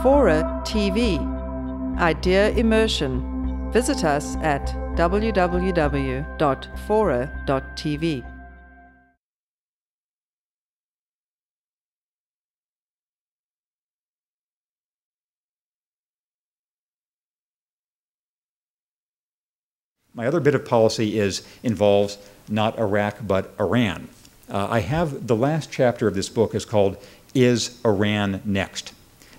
FORA.tv. Idea Immersion. Visit us at www.fora.tv. My other bit of policy involves not Iraq, but Iran. I have the last chapter of this book is called Is Iran Next?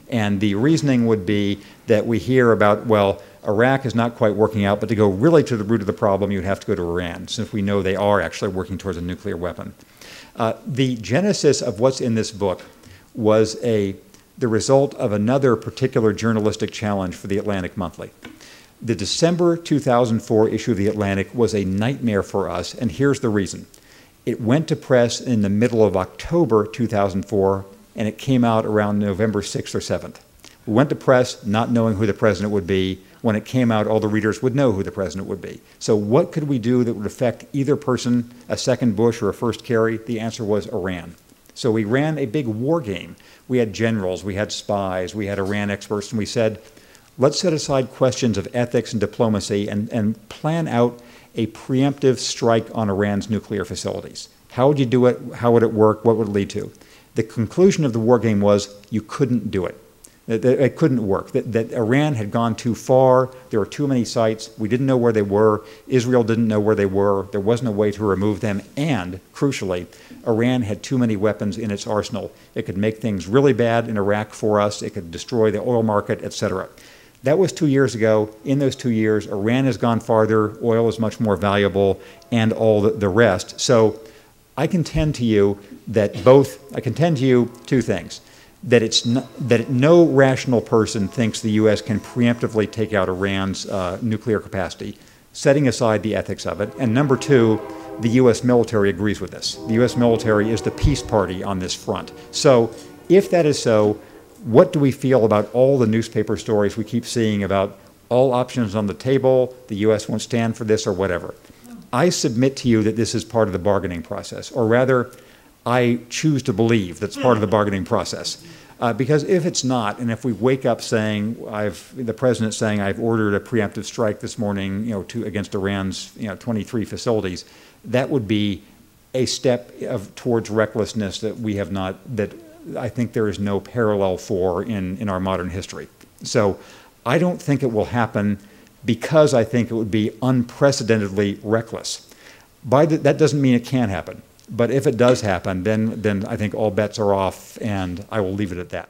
And the reasoning would be that we hear about, well, Iraq is not quite working out, but to go really to the root of the problem, you'd have to go to Iran, since we know they are actually working towards a nuclear weapon. The genesis of what's in this book was the result of another particular journalistic challenge for the Atlantic Monthly. The December 2004 issue of the Atlantic was a nightmare for us, and here's the reason. It went to press in the middle of October 2004, and it came out around November 6th or 7th. We went to press not knowing who the president would be. When it came out, all the readers would know who the president would be. So what could we do that would affect either person, a second Bush or a first Kerry? The answer was Iran. So we ran a big war game. We had generals, we had spies, we had Iran experts, and we said, let's set aside questions of ethics and diplomacy and plan out a preemptive strike on Iran's nuclear facilities. How would you do it? How would it work? What would it lead to? The conclusion of the war game was you couldn't do it. It couldn't work. That Iran had gone too far. There were too many sites. We didn't know where they were. Israel didn't know where they were. There wasn't a way to remove them. And, crucially, Iran had too many weapons in its arsenal. It could make things really bad in Iraq for us. It could destroy the oil market, etc. That was 2 years ago. In those 2 years, Iran has gone farther, oil is much more valuable, and all the rest. So I contend to you two things. That no rational person thinks the U.S. can preemptively take out Iran's nuclear capacity, setting aside the ethics of it. And number two, the U.S. military agrees with this. The U.S. military is the peace party on this front. So if that is so, what do we feel about all the newspaper stories we keep seeing about all options on the table, the U.S. won't stand for this or whatever? I submit to you that this is part of the bargaining process, or rather, I choose to believe that's part of the bargaining process. Because if it's not, and if we wake up saying, the president saying, I've ordered a preemptive strike this morning, against Iran's, 23 facilities, that would be a step towards recklessness that we have not, that I think there is no parallel for in our modern history. So I don't think it will happen because I think it would be unprecedentedly reckless. That doesn't mean it can't happen. But if it does happen, then I think all bets are off, and I will leave it at that.